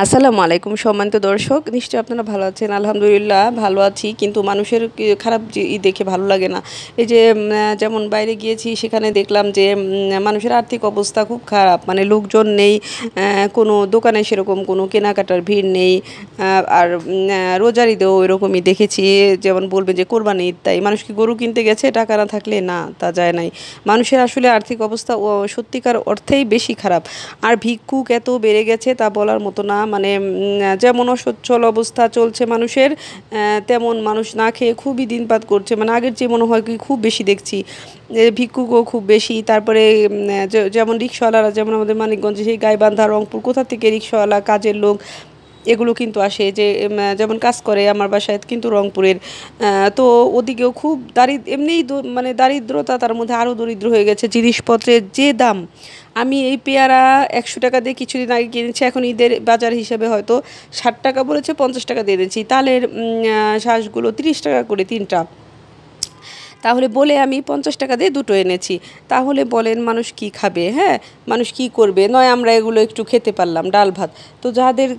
আসসালামু আলাইকুম সম্মানিত দর্শক, নিশ্চয়ই আপনারা ভালো আছেন। আলহামদুলিল্লাহ ভালো আছি, কিন্তু মানুষের খারাপ যে দেখে ভালো লাগে না। এই যে যেমন বাইরে গিয়েছি, সেখানে দেখলাম যে মানুষের আর্থিক অবস্থা খুব খারাপ, মানে লোকজন নেই, কোনো দোকানে সেরকম কোনো কেনাকাটার ভিড় নেই। আর রোজার ঈদেও এরকমই দেখেছি, যেমন বলবে যে কোরবানি ঈদ, তাই মানুষ কি গরু কিনতে গেছে টাকা না থাকলে? না, তা যায় নাই। মানুষের আসলে আর্থিক অবস্থা সত্যিকার অর্থেই বেশি খারাপ। আর ভিক্ষুক এত বেড়ে গেছে তা বলার মতো না। মানে যেমন অসচ্ছল অবস্থা চলছে মানুষের, তেমন মানুষ না খেয়ে খুবই দিনপাত করছে। মানে আগের যে মনে হয় কি খুব বেশি দেখছি, ভিক্ষুকও খুব বেশি। তারপরে যেমন রিক্সাওয়ালারা, যেমন আমাদের মানিকগঞ্জে সেই গাইবান্ধা, রংপুর, কোথা থেকে রিক্সাওয়ালা, কাজের লোক এগুলো কিন্তু আসে, যে যেমন কাজ করে আমার বাসায় কিন্তু রংপুরের। তো ওদিকেও খুব এমনিই মানে দারিদ্রতা, তার মধ্যে আরও দরিদ্র হয়ে গেছে। জিনিসপত্রের যে দাম, আমি এই পেয়ারা 100 টাকা দিয়ে কিছুদিন আগে কিনেছি, এখন ঈদের বাজার হিসেবে হয়তো 60 টাকা বলেছে, 50 টাকা দিয়ে দিচ্ছি। তালের শ্বাসগুলো 30 টাকা করে 3টা, তাহলে বলে আমি 50 টাকা দিয়ে দুটো এনেছি। তাহলে বলেন মানুষ কি খাবে? হ্যাঁ, মানুষ কি করবে? নয় আমরা এগুলো একটু খেতে পারলাম, ডাল ভাত। তো যাদের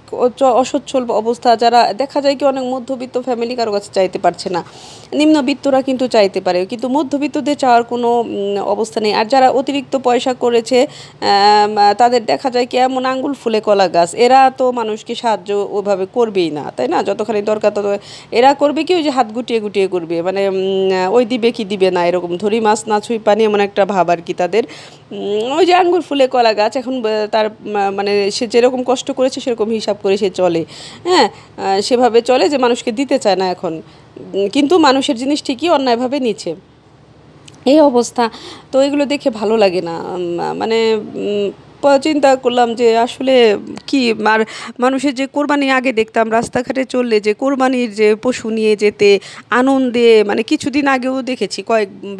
অসচ্ছল অবস্থা, যারা দেখা যায় কি অনেক মধ্যবিত্ত ফ্যামিলি কারো কাছে চাইতে পারছে না, নিম্নবিত্তরা কিন্তু চাইতে পারে, কিন্তু মধ্যবিত্তদের চাওয়ার কোনো অবস্থা নেই। আর যারা অতিরিক্ত পয়সা করেছে, তাদের দেখা যায় কি এমন আঙ্গুল ফুলে কলা গাছ, এরা তো মানুষকে সাহায্য ওইভাবে করবেই না, তাই না? যতখানি দরকার তত এরা করবে কি, ওই যে হাত গুটিয়ে গুটিয়ে করবে, মানে ওই দিবে কি দিবে না, এরকম ধরি মাছ না ছুঁই পানি, এমন একটা ভাব আর কি তাদের। ওই যে আঙ্গুর ফুলে কলা গাছ, এখন তার মানে সে যেরকম কষ্ট করেছে সেরকম হিসাব করে সে চলে। হ্যাঁ, সেভাবে চলে যে মানুষকে দিতে চায় না এখন, কিন্তু মানুষের জিনিস ঠিকই অন্যায়ভাবে নিচ্ছে, এই অবস্থা। তো এগুলো দেখে ভালো লাগে না। মানে চিন্তা করলাম যে আসলে কি, আর মানুষের যে কোরবানি, আগে দেখতাম রাস্তাঘাটে চললে যে কোরবানির যে পশু নিয়ে যেতে আনন্দে, মানে কিছুদিন আগেও দেখেছি,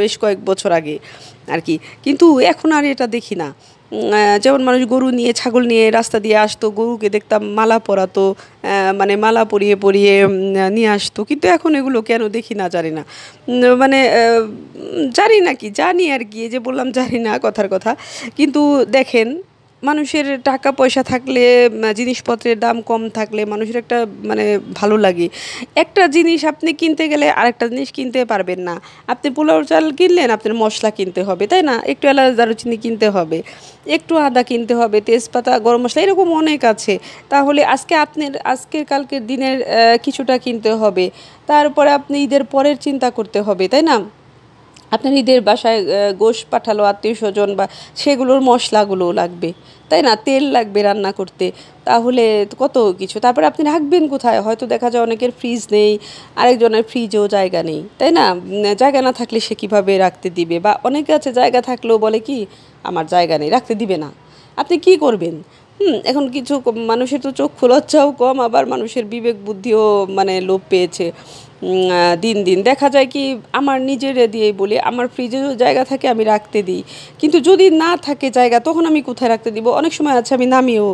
বেশ কয়েক বছর আগে আর কি, কিন্তু এখন আর এটা দেখি না। যেমন মানুষ গরু নিয়ে, ছাগল নিয়ে রাস্তা দিয়ে আসতো, গরুকে দেখতাম মালা পরাতো, মানে মালা পরিয়ে পরিয়ে নিয়ে আসতো, কিন্তু এখন এগুলো কেন দেখি না জানি না। মানে জানি না, কি জানি আর কি, যে বললাম জানি না কথার কথা। কিন্তু দেখেন, মানুষের টাকা পয়সা থাকলে, জিনিসপত্রের দাম কম থাকলে মানুষের একটা মানে ভালো লাগে। একটা জিনিস আপনি কিনতে গেলে আরেকটা জিনিস কিনতে পারবেন না। আপনি পোলাও চাল কিনলেন, আপনার মশলা কিনতে হবে, তাই না? একটু এলাচ দারুচিনি কিনতে হবে, একটু আদা কিনতে হবে, তেজপাতা, গরম মশলা, এরকম অনেক আছে। তাহলে আজকের কালকের দিনের কিছুটা কিনতে হবে, তারপরে আপনি ঈদের পরের চিন্তা করতে হবে, তাই না? আপনার ঈদের বাসায় গোশ পাঠালো আত্মীয় স্বজন, বা সেগুলোর মশলাগুলোও লাগবে, তাই না? তেল লাগবে রান্না করতে, তাহলে কত কিছু। তারপরে আপনি রাখবেন কোথায়? হয়তো দেখা যায় অনেকের ফ্রিজ নেই, আরেকজনের ফ্রিজেও জায়গা নেই, তাই না? জায়গা না থাকলে সে কীভাবে রাখতে দিবে? বা অনেকে আছে জায়গা থাকলেও বলে কি, আমার জায়গা নেই, রাখতে দিবে না। আপনি কি করবেন? এখন কিছু মানুষের তো চক্ষু লজ্জাও কম, আবার মানুষের বিবেক বুদ্ধিও মানে লোপ পেয়েছে। দিন দিন দেখা যায় কি, আমার নিজের দিয়েই বলি, আমার ফ্রিজে জায়গা থাকে আমি রাখতে দিই, কিন্তু যদি না থাকে জায়গা, তখন আমি কোথায় রাখতে দিব? অনেক সময় আছে আমি নামিয়েও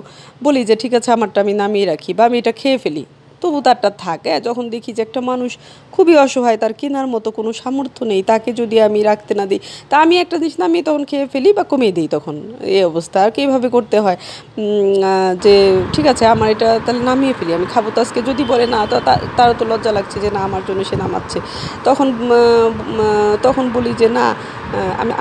বলি যে ঠিক আছে আমারটা আমি নামিয়ে রাখি, বা আমি এটা খেয়ে ফেলি, তবু তারটা থাকে। যখন দেখি যে একটা মানুষ খুবই অসহায়, তার কেনার মতো কোনো সামর্থ্য নেই, তাকে যদি আমি রাখতে না দিই, তা আমি একটা জিনিস নামিয়ে তখন খেয়ে ফেলি বা কমিয়ে দিই, তখন এই অবস্থা। আর কি এইভাবে করতে হয়, যে ঠিক আছে আমার এটা তাহলে নামিয়ে ফেলি, আমি খাবো তো আজকে। যদি বলে না, তো তারও তো লজ্জা লাগছে যে না, আমার জন্য সে নামাচ্ছে। তখন তখন বলি যে না, আমি